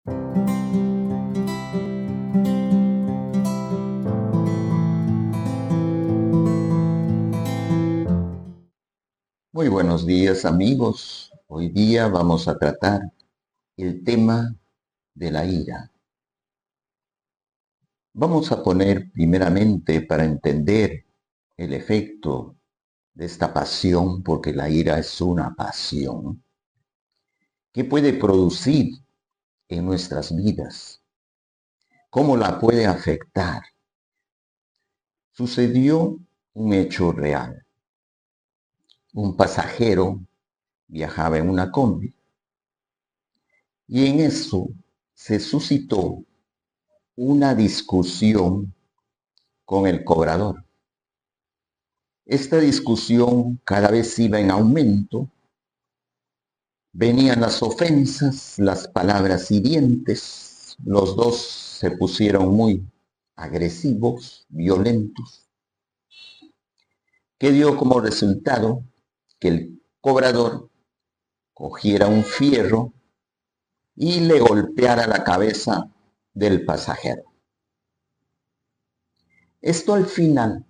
Muy buenos días amigos. Hoy día vamos a tratar el tema de la ira. Vamos a poner primeramente para entender el efecto de esta pasión, porque la ira es una pasión, que puede producir en nuestras vidas, cómo la puede afectar. Sucedió un hecho real. Un pasajero viajaba en una combi y en eso se suscitó una discusión con el cobrador. Esta discusión cada vez iba en aumento, venían las ofensas, las palabras hirientes, los dos se pusieron muy agresivos, violentos, que dio como resultado que el cobrador cogiera un fierro y le golpeara la cabeza del pasajero. Esto al final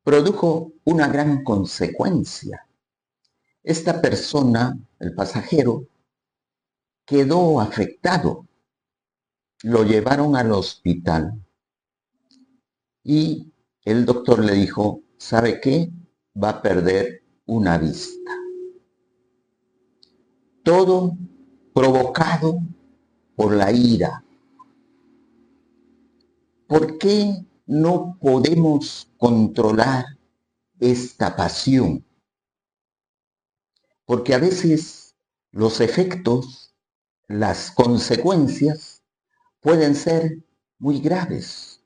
produjo una gran consecuencia. Esta persona, el pasajero, quedó afectado. Lo llevaron al hospital y el doctor le dijo, ¿sabe qué? Va a perder una vista. Todo provocado por la ira. ¿Por qué no podemos controlar esta pasión? Porque a veces los efectos, las consecuencias pueden ser muy graves.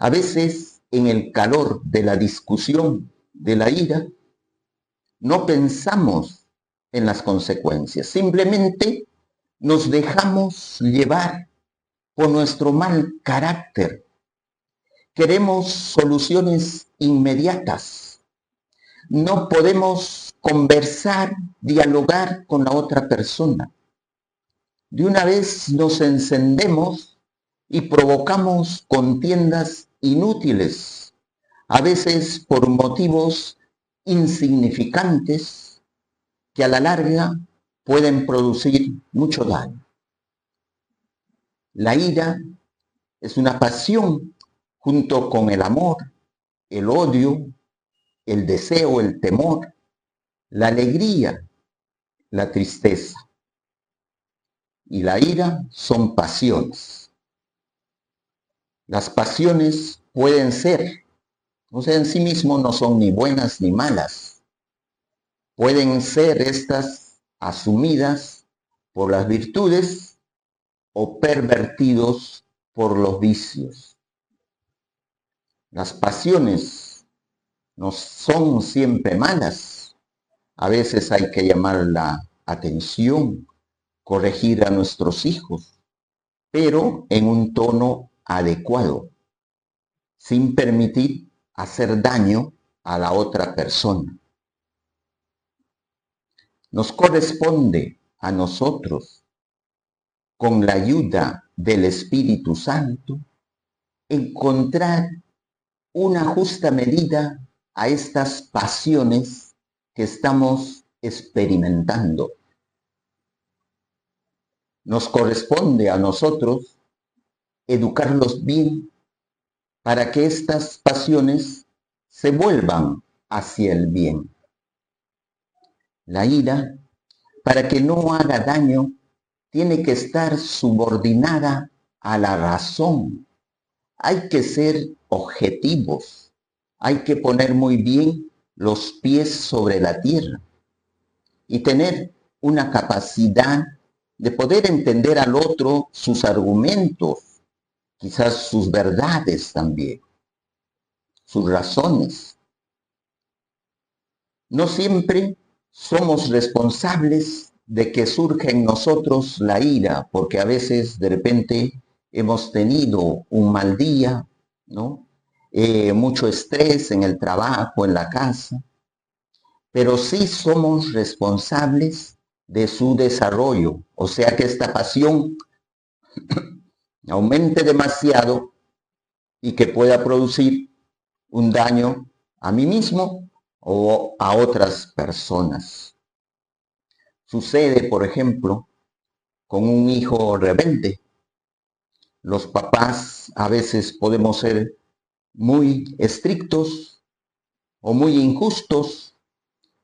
A veces, en el calor de la discusión, de la ira, no pensamos en las consecuencias. Simplemente nos dejamos llevar por nuestro mal carácter. Queremos soluciones inmediatas. No podemos conversar, dialogar con la otra persona. De una vez nos encendemos y provocamos contiendas inútiles, a veces por motivos insignificantes que a la larga pueden producir mucho daño. La ira es una pasión junto con el amor, el odio, el deseo, el temor, la alegría, la tristeza. Y la ira son pasiones. Las pasiones pueden ser, o sea, en sí mismo no son ni buenas ni malas. Pueden ser estas asumidas por las virtudes o pervertidos por los vicios. Las pasiones no son siempre malas. A veces hay que llamar la atención, corregir a nuestros hijos, pero en un tono adecuado, sin permitir hacer daño a la otra persona. Nos corresponde a nosotros, con la ayuda del Espíritu Santo, encontrar una justa medida a estas pasiones que estamos experimentando. Nos corresponde a nosotros educarlos bien para que estas pasiones se vuelvan hacia el bien. La ira, para que no haga daño, tiene que estar subordinada a la razón. Hay que ser objetivos. Hay que poner muy bien los pies sobre la tierra y tener una capacidad de poder entender al otro sus argumentos, quizás sus verdades también, sus razones. No siempre somos responsables de que surja en nosotros la ira, porque a veces de repente hemos tenido un mal día, ¿no? Mucho estrés en el trabajo, en la casa, pero sí somos responsables de su desarrollo. O sea que esta pasión aumente demasiado y que pueda producir un daño a mí mismo o a otras personas. Sucede, por ejemplo, con un hijo rebelde. Los papás a veces podemos ser muy estrictos o muy injustos.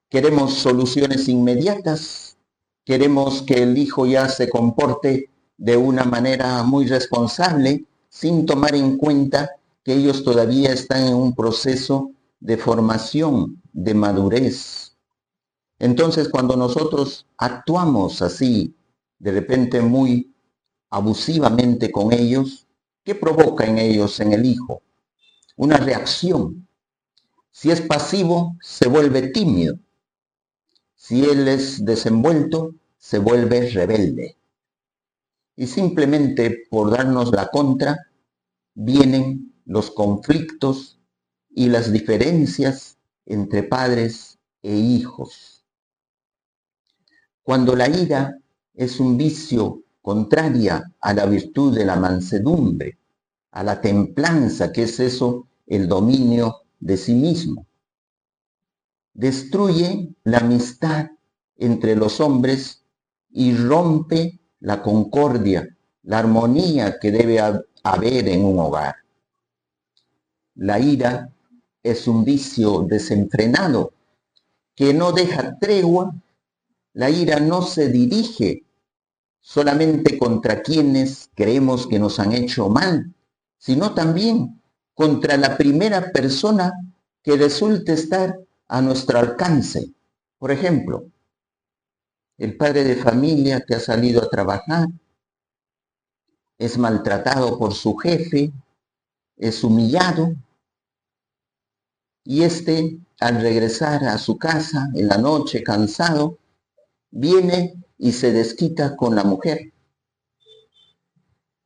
Queremos soluciones inmediatas. Queremos que el hijo ya se comporte de una manera muy responsable, sin tomar en cuenta que ellos todavía están en un proceso de formación, de madurez. Entonces, cuando nosotros actuamos así, de repente muy abusivamente con ellos, ¿qué provoca en ellos, en el hijo? Una reacción. Si es pasivo, se vuelve tímido. Si él es desenvuelto, se vuelve rebelde. Y simplemente por darnos la contra, vienen los conflictos y las diferencias entre padres e hijos. Cuando la ira es un vicio contraria a la virtud de la mansedumbre, a la templanza, que es eso, el dominio de sí mismo. Destruye la amistad entre los hombres y rompe la concordia, la armonía que debe haber en un hogar. La ira es un vicio desenfrenado que no deja tregua. La ira no se dirige solamente contra quienes creemos que nos han hecho mal, sino también contra la primera persona que resulte estar a nuestro alcance. Por ejemplo, el padre de familia que ha salido a trabajar es maltratado por su jefe, es humillado, y al regresar a su casa en la noche cansado, viene y se desquita con la mujer.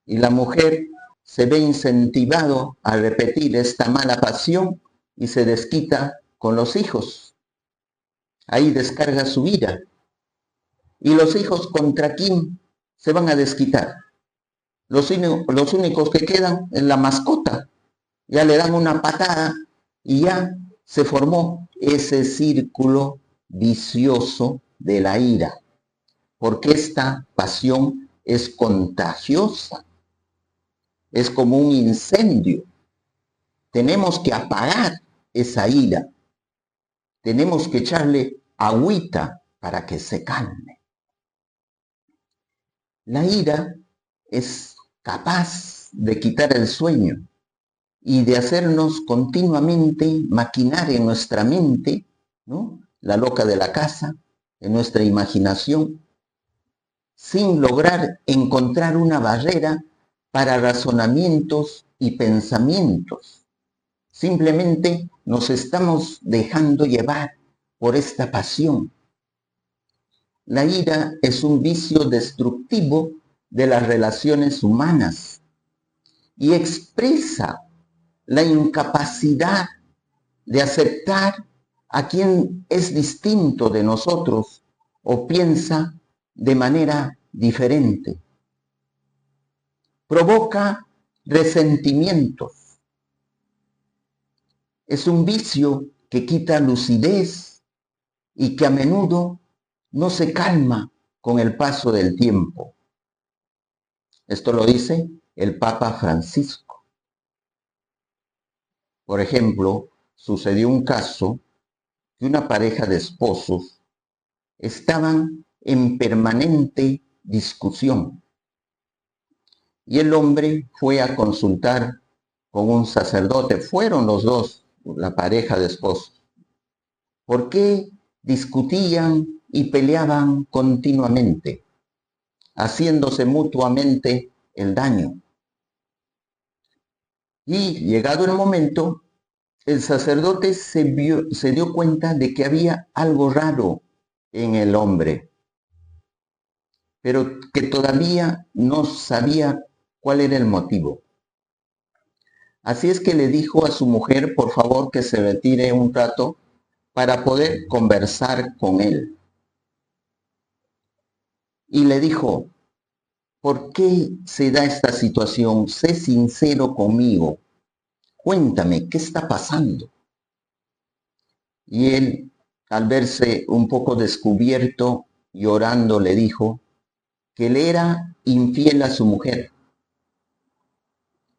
Y la mujer se ve incentivado a repetir esta mala pasión y se desquita con los hijos. Ahí descarga su ira. ¿Y los hijos contra quién se van a desquitar? Los únicos que quedan es la mascota. Ya le dan una patada y ya se formó ese círculo vicioso de la ira. Porque esta pasión es contagiosa. Es como un incendio. Tenemos que apagar esa ira. Tenemos que echarle agüita para que se calme. La ira es capaz de quitar el sueño y de hacernos continuamente maquinar en nuestra mente, ¿no?, la loca de la casa, en nuestra imaginación, sin lograr encontrar una barrera para razonamientos y pensamientos. Simplemente nos estamos dejando llevar por esta pasión. La ira es un vicio destructivo de las relaciones humanas y expresa la incapacidad de aceptar a quien es distinto de nosotros o piensa de manera diferente. Provoca resentimientos. Es un vicio que quita lucidez y que a menudo no se calma con el paso del tiempo. Esto lo dice el Papa Francisco. Por ejemplo, sucedió un caso que una pareja de esposos estaban en permanente discusión y el hombre fue a consultar con un sacerdote. Fueron los dos, la pareja de esposos. ¿Por qué discutían y peleaban continuamente, haciéndose mutuamente el daño? Y llegado el momento, el sacerdote se dio cuenta de que había algo raro en el hombre, pero que todavía no sabía cuál era el motivo. Así es que le dijo a su mujer, por favor, que se retire un rato para poder conversar con él. y le dijo, ¿por qué se da esta situación? Sé sincero conmigo. Cuéntame, ¿qué está pasando? Y él, al verse un poco descubierto, llorando, le dijo que le era infiel a su mujer,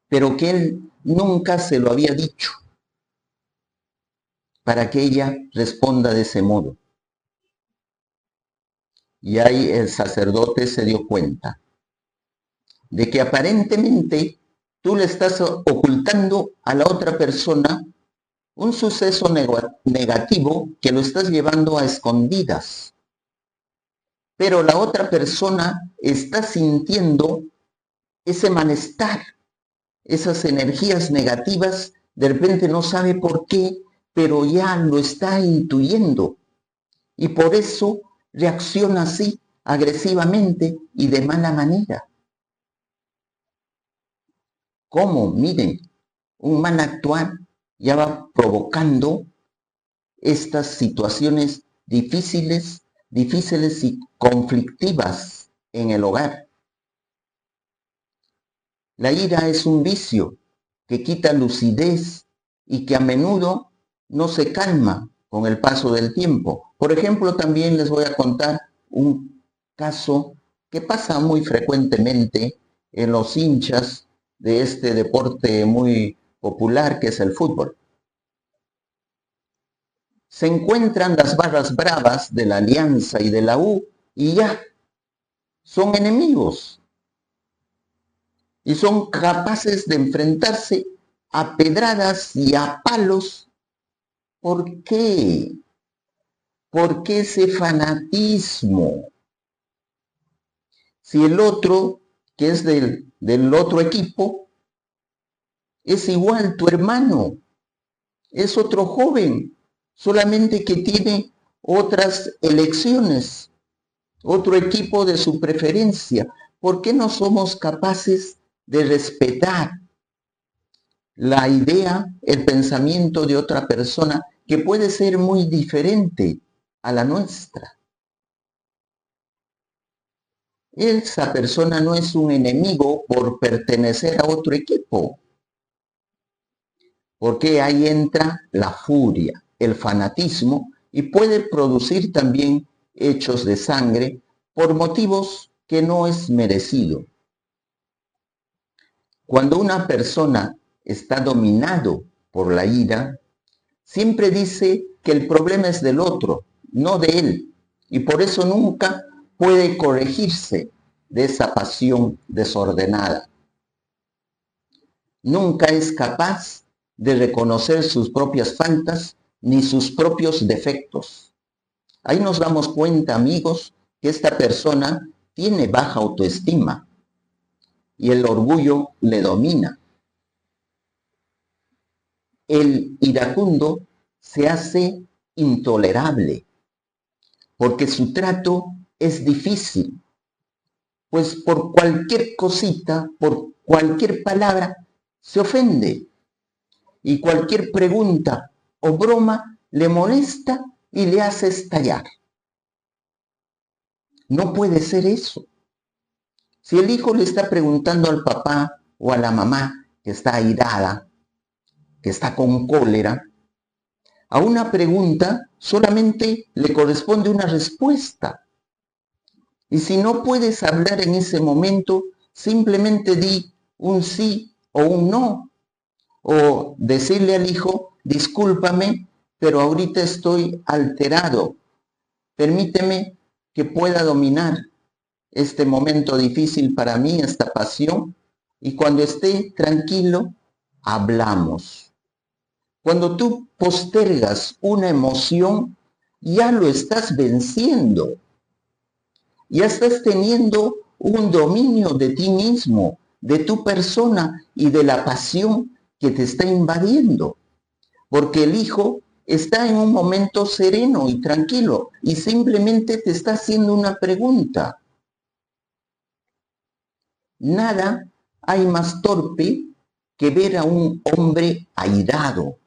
pero que él nunca se lo había dicho para que ella responda de ese modo. Y ahí el sacerdote se dio cuenta de que aparentemente tú le estás ocultando a la otra persona un suceso negativo que lo estás llevando a escondidas. Pero la otra persona está sintiendo ese malestar, esas energías negativas, de repente no sabe por qué, pero ya lo está intuyendo. Y por eso reacciona así, agresivamente y de mala manera. ¿Cómo? Miren, un mal actuar ya va provocando estas situaciones difíciles y conflictivas en el hogar. La ira es un vicio que quita lucidez y que a menudo no se calma con el paso del tiempo. Por ejemplo, también les voy a contar un caso que pasa muy frecuentemente en los hinchas de este deporte muy popular que es el fútbol. Se encuentran las barras bravas de la Alianza y de la U y ya son enemigos y son capaces de enfrentarse a pedradas y a palos. ¿Por qué? ¿Por qué ese fanatismo? Si el otro, que es del otro equipo, es igual tu hermano, es otro joven, solamente que tiene otras elecciones, otro equipo de su preferencia. ¿Por qué no somos capaces de respetar la idea, el pensamiento de otra persona que puede ser muy diferente a la nuestra? Esa persona no es un enemigo por pertenecer a otro equipo, porque ahí entra la furia, el fanatismo y puede producir también hechos de sangre por motivos que no es merecido. Cuando una persona está dominado por la ira, siempre dice que el problema es del otro, no de él, y por eso nunca puede corregirse de esa pasión desordenada. Nunca es capaz de reconocer sus propias faltas ni sus propios defectos. Ahí nos damos cuenta, amigos, que esta persona tiene baja autoestima y el orgullo le domina. El iracundo se hace intolerable porque su trato es difícil, pues por cualquier cosita, por cualquier palabra, se ofende y cualquier pregunta o broma le molesta y le hace estallar. No puede ser eso. Si el hijo le está preguntando al papá o a la mamá que está airada, que está con cólera, a una pregunta solamente le corresponde una respuesta. Y si no puedes hablar en ese momento, simplemente di un sí o un no. O decirle al hijo, discúlpame, pero ahorita estoy alterado. Permíteme que pueda dominar este momento difícil para mí, esta pasión, y cuando esté tranquilo, hablamos. Cuando tú postergas una emoción, ya lo estás venciendo. Ya estás teniendo un dominio de ti mismo, de tu persona y de la pasión que te está invadiendo. Porque el hijo está en un momento sereno y tranquilo y simplemente te está haciendo una pregunta. Nada hay más torpe que ver a un hombre airado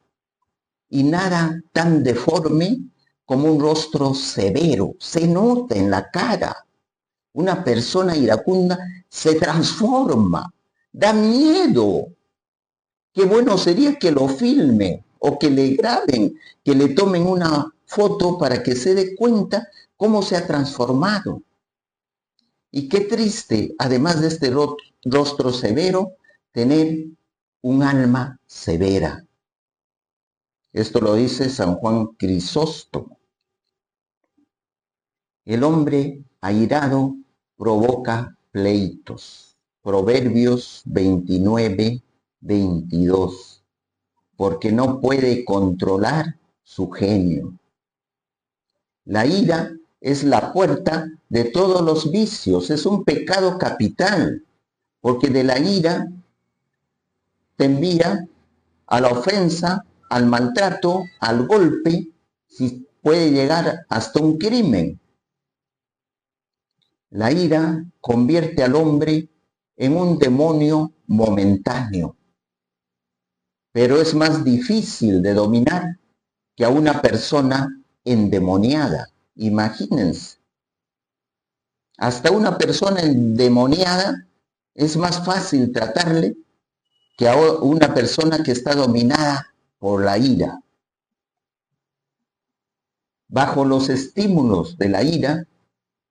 y nada tan deforme como un rostro severo. Se nota en la cara. Una persona iracunda se transforma, da miedo. Qué bueno sería que lo filmen o que le graben, que le tomen una foto para que se dé cuenta cómo se ha transformado. Y qué triste, además de este rostro severo, tener un alma severa. Esto lo dice San Juan Crisóstomo. El hombre airado provoca pleitos. Proverbios 29, 22. Porque no puede controlar su genio. La ira es la puerta de todos los vicios, es un pecado capital, porque de la ira te envía a la ofensa, al maltrato, al golpe, si puede llegar hasta un crimen. La ira convierte al hombre en un demonio momentáneo, pero es más difícil de dominar que a una persona endemoniada. Imagínense, hasta una persona endemoniada es más fácil tratarle que a una persona que está dominada por la ira. Bajo los estímulos de la ira,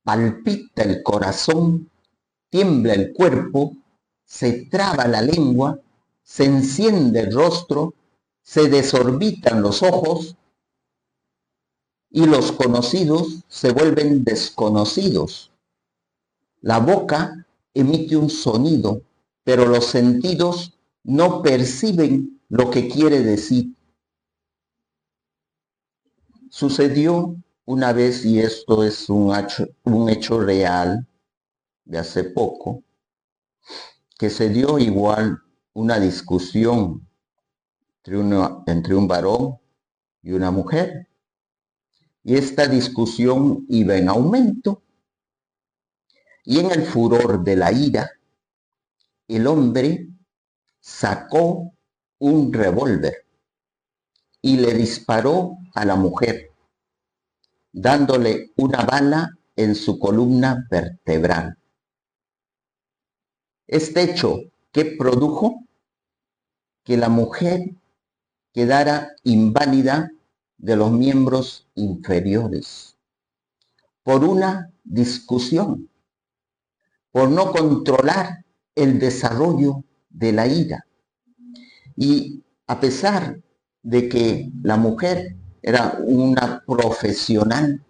palpita el corazón, tiembla el cuerpo, se traba la lengua, se enciende el rostro, se desorbitan los ojos y los conocidos se vuelven desconocidos. La boca emite un sonido, pero los sentidos no perciben lo que quiere decir. Sucedió una vez, y esto es un hecho real de hace poco, que se dio igual una discusión entre un varón y una mujer. Y esta discusión iba en aumento. Y en el furor de la ira, el hombre sacó un revólver y le disparó a la mujer, dándole una bala en su columna vertebral. Este hecho, ¿qué produjo? Que la mujer quedara inválida de los miembros inferiores por una discusión, por no controlar el desarrollo de la ira. Y a pesar de que la mujer era una profesional,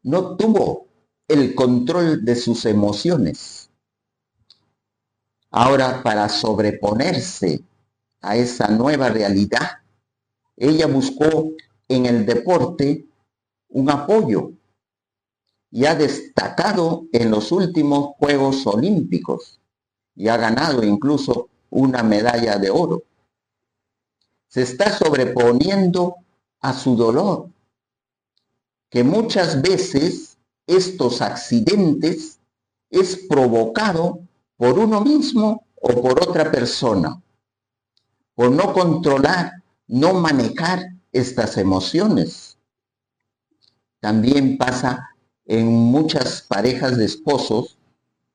no tuvo el control de sus emociones. Ahora, para sobreponerse a esa nueva realidad, ella buscó en el deporte un apoyo y ha destacado en los últimos Juegos Olímpicos y ha ganado incluso una medalla de oro. Se está sobreponiendo a su dolor, que muchas veces estos accidentes es provocado por uno mismo o por otra persona, por no controlar, no manejar estas emociones. También pasa en muchas parejas de esposos,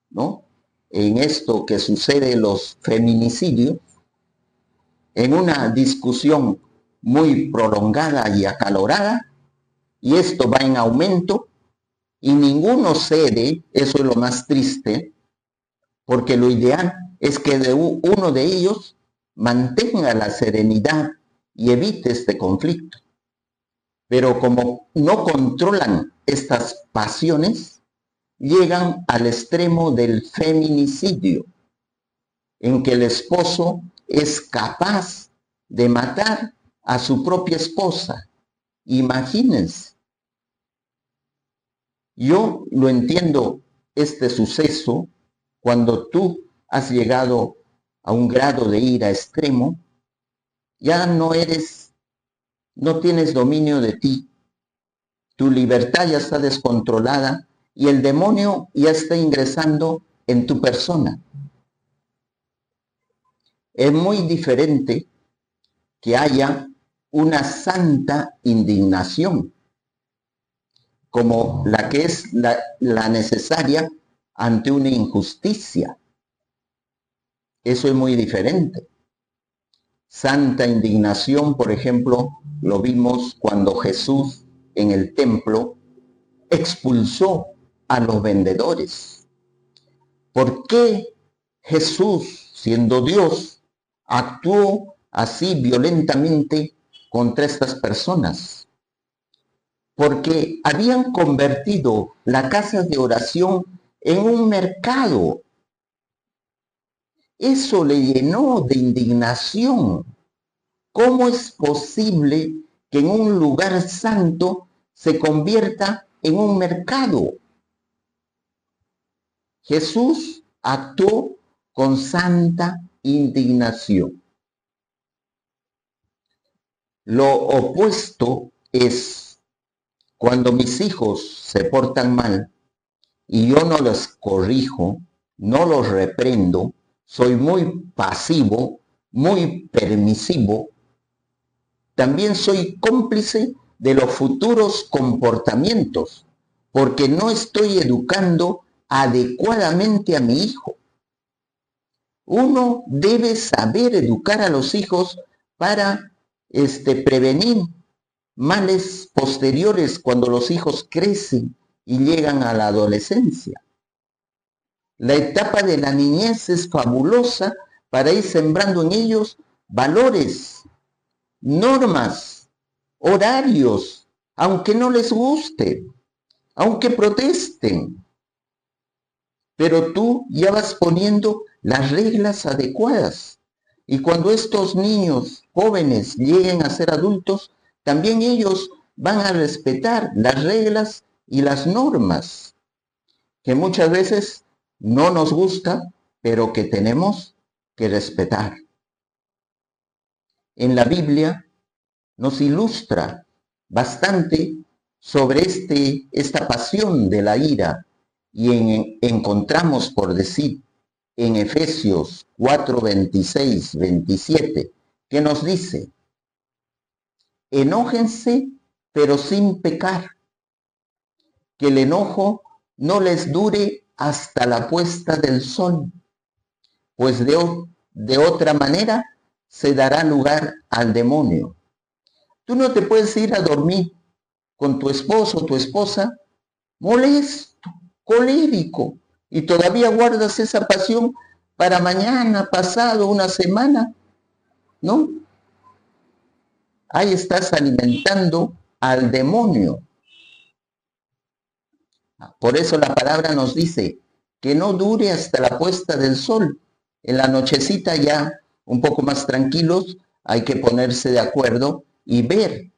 ¿no? En esto que sucede los feminicidios, en una discusión muy prolongada y acalorada, y esto va en aumento, y ninguno cede. Eso es lo más triste, porque lo ideal es que uno de ellos mantenga la serenidad y evite este conflicto. Pero como no controlan estas pasiones, llegan al extremo del feminicidio, en que el esposo es capaz de matar a su propia esposa. Imagínense. Yo lo entiendo, este suceso, cuando tú has llegado a un grado de ira extremo, ya no tienes dominio de ti, tu libertad ya está descontrolada y el demonio ya está ingresando en tu persona. Es muy diferente que haya una santa indignación, como la que es la necesaria ante una injusticia. Eso es muy diferente. Santa indignación, por ejemplo, lo vimos cuando Jesús en el templo expulsó a los vendedores. ¿Por qué Jesús, siendo Dios, actuó así violentamente contra estas personas? Porque habían convertido la casa de oración en un mercado. Eso le llenó de indignación. ¿Cómo es posible que en un lugar santo se convierta en un mercado? Jesús actuó con santa indignación. Lo opuesto es cuando mis hijos se portan mal y yo no los corrijo, no los reprendo, soy muy pasivo, muy permisivo, también soy cómplice de los futuros comportamientos, porque no estoy educando adecuadamente a mi hijo. Uno debe saber educar a los hijos para prevenir males posteriores cuando los hijos crecen y llegan a la adolescencia. La etapa de la niñez es fabulosa para ir sembrando en ellos valores, normas, horarios, aunque no les guste, aunque protesten. Pero tú ya vas poniendo las reglas adecuadas. Y cuando estos niños jóvenes lleguen a ser adultos, también ellos van a respetar las reglas y las normas que muchas veces no nos gusta, pero que tenemos que respetar. En la Biblia nos ilustra bastante sobre esta pasión de la ira y encontramos, por decir, en Efesios 4, 26, 27, que nos dice: enójense, pero sin pecar, que el enojo no les dure hasta la puesta del sol, pues de otra manera se dará lugar al demonio. Tú no te puedes ir a dormir con tu esposo o tu esposa molesto, colérico, y todavía guardas esa pasión para mañana, pasado, una semana, ¿no? Ahí estás alimentando al demonio. Por eso la palabra nos dice que no dure hasta la puesta del sol. En la nochecita ya un poco más tranquilos, hay que ponerse de acuerdo y ver,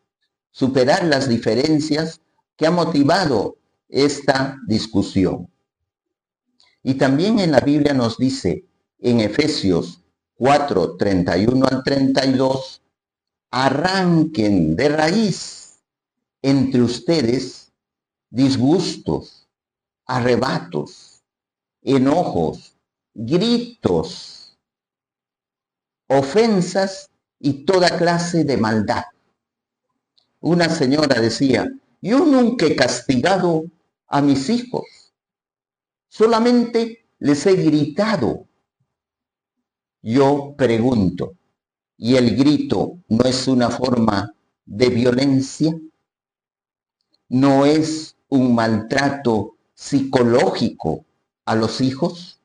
superar las diferencias que ha motivado esta discusión. Y también en la Biblia nos dice, en Efesios 4, 31 al 32, arranquen de raíz entre ustedes disgustos, arrebatos, enojos, gritos, ofensas y toda clase de maldad. Una señora decía: yo nunca he castigado a mis hijos, solamente les he gritado. Yo pregunto, ¿y el grito no es una forma de violencia? ¿No es un maltrato psicológico a los hijos?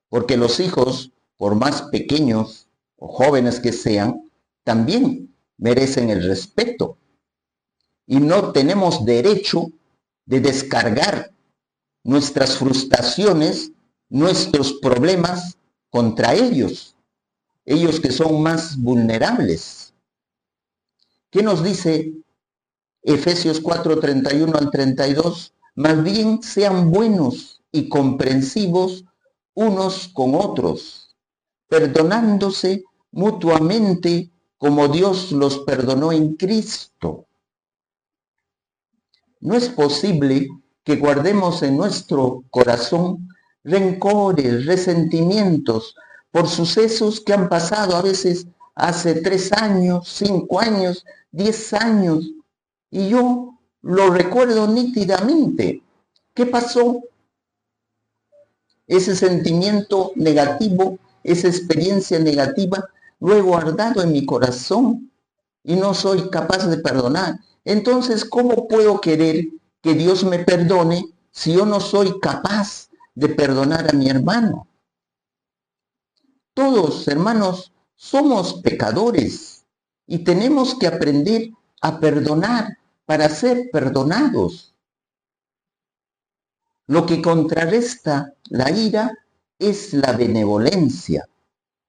Porque los hijos, por más pequeños o jóvenes que sean, también merecen el respeto. Y no tenemos derecho de descargar nuestras frustraciones, nuestros problemas contra ellos que son más vulnerables. ¿Qué nos dice Efesios 4, 31 al 32? Más bien sean buenos y comprensivos unos con otros, perdonándose mutuamente como Dios los perdonó en Cristo. No es posible que guardemos en nuestro corazón rencores, resentimientos por sucesos que han pasado a veces hace 3 años, 5 años, 10 años. Y yo Lo recuerdo nítidamente. ¿Qué pasó? Ese sentimiento negativo, esa experiencia negativa, lo he guardado en mi corazón y no soy capaz de perdonar. Entonces, ¿cómo puedo querer que Dios me perdone si yo no soy capaz de perdonar a mi hermano? Todos, hermanos, somos pecadores y tenemos que aprender a perdonar para ser perdonados. Lo que contrarresta la ira es la benevolencia,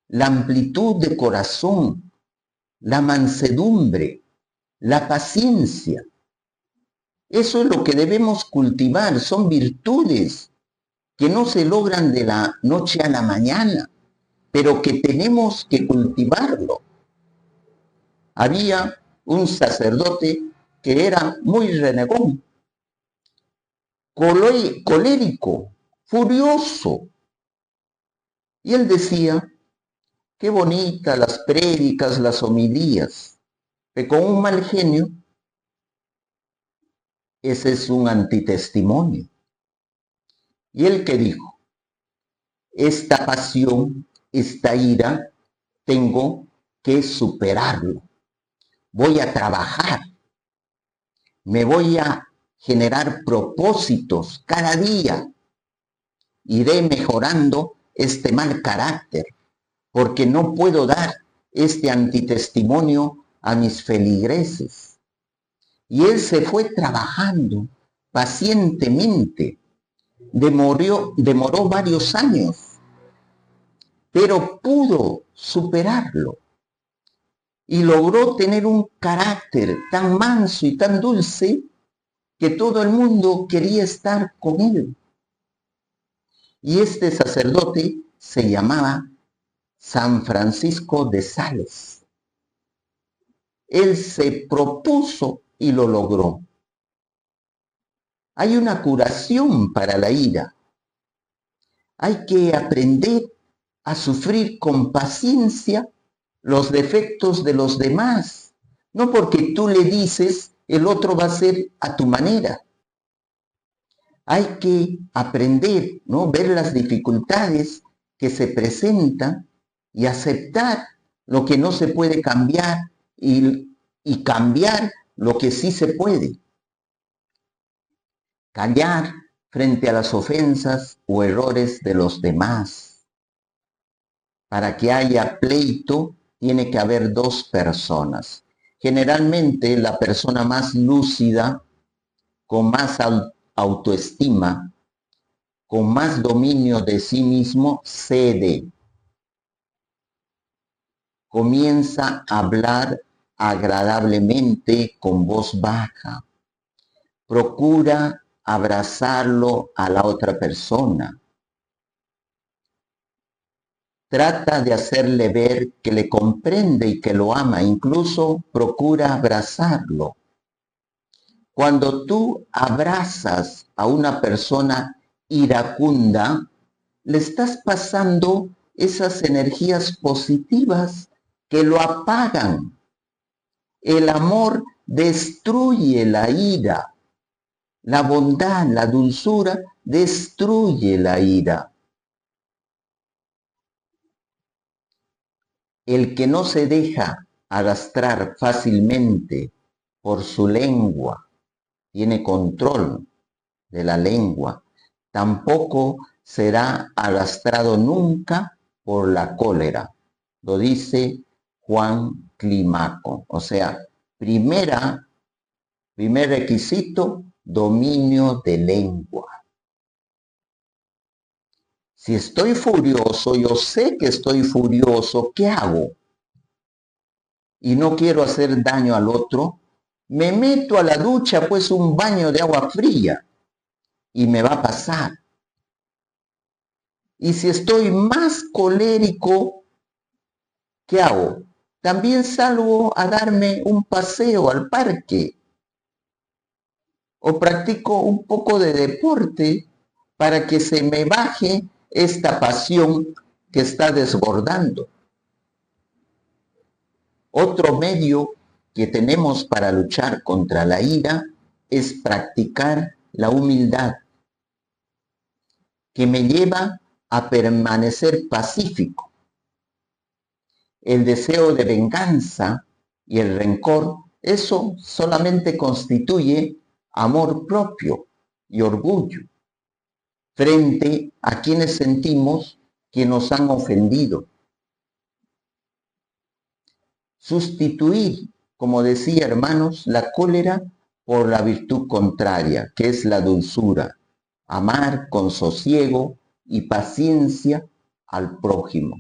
la amplitud de corazón, la mansedumbre, la paciencia. Eso es lo que debemos cultivar, son virtudes que no se logran de la noche a la mañana, pero que tenemos que cultivarlo. Había un sacerdote que era muy renegón, colérico, furioso. Y él decía, qué bonitas las prédicas, las homilías, que con un mal genio, ese es un antitestimonio. Y él que dijo, esta pasión, esta ira, tengo que superarlo. Voy a trabajar, me voy a generar propósitos cada día. Iré mejorando este mal carácter, porque no puedo dar este antitestimonio a mis feligreses. Y él se fue trabajando pacientemente. Demoró varios años, pero pudo superarlo. Y logró tener un carácter tan manso y tan dulce que todo el mundo quería estar con él. Y este sacerdote se llamaba San Francisco de Sales. Él se propuso y lo logró. Hay una curación para la ira. Hay que aprender a sufrir con paciencia los defectos de los demás. No porque tú le dices, el otro va a ser a tu manera. Hay que aprender, ¿no? Ver las dificultades que se presentan y aceptar lo que no se puede cambiar y cambiar lo que sí se puede. Callar frente a las ofensas o errores de los demás. Para que haya pleito, tiene que haber dos personas. Generalmente, la persona más lúcida, con más autoestima, con más dominio de sí mismo, cede. Comienza a hablar agradablemente con voz baja. Procura abrazarlo a la otra persona. Trata de hacerle ver que le comprende y que lo ama. Incluso procura abrazarlo. Cuando tú abrazas a una persona iracunda, le estás pasando esas energías positivas que lo apagan. El amor destruye la ira. La bondad, la dulzura destruye la ira. El que no se deja arrastrar fácilmente por su lengua, tiene control de la lengua, tampoco será arrastrado nunca por la cólera. Lo dice Juan Clímaco. O sea, primer requisito, dominio de lengua. Si estoy furioso, yo sé que estoy furioso, ¿qué hago? Y no quiero hacer daño al otro, me meto a la ducha, pues un baño de agua fría, y me va a pasar. Y si estoy más colérico, ¿qué hago? También salgo a darme un paseo al parque, o practico un poco de deporte para que se me baje esta pasión que está desbordando. Otro medio que tenemos para luchar contra la ira es practicar la humildad, que me lleva a permanecer pacífico. El deseo de venganza y el rencor, eso solamente constituye amor propio y orgullo frente a quienes sentimos que nos han ofendido. Sustituir, como decía, hermanos, la cólera por la virtud contraria, que es la dulzura. Amar con sosiego y paciencia al prójimo.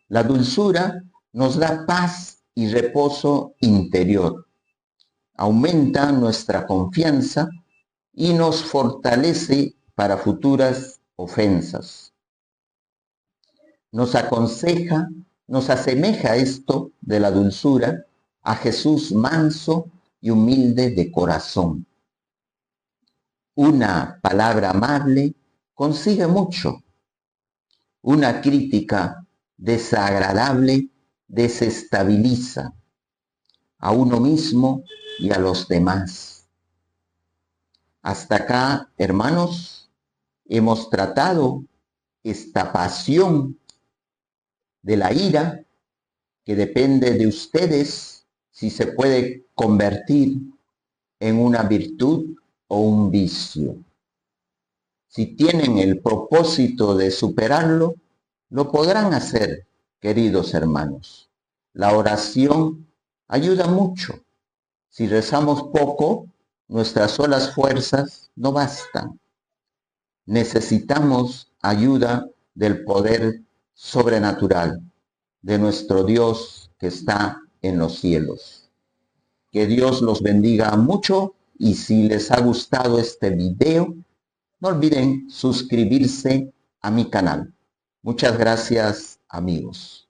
La dulzura nos da paz y reposo interior. Aumenta nuestra confianza y nos fortalece para futuras ofensas. Nos aconseja, nos asemeja esto de la dulzura a Jesús manso y humilde de corazón. Una palabra amable consigue mucho. Una crítica desagradable desestabiliza a uno mismo y a los demás. Hasta acá, hermanos, hemos tratado esta pasión de la ira que depende de ustedes si se puede convertir en una virtud o un vicio. Si tienen el propósito de superarlo, lo podrán hacer, queridos hermanos. La oración ayuda mucho. Si rezamos poco, nuestras solas fuerzas no bastan. Necesitamos ayuda del poder sobrenatural de nuestro Dios que está en los cielos. Que Dios los bendiga mucho y si les ha gustado este video, no olviden suscribirse a mi canal. Muchas gracias, amigos.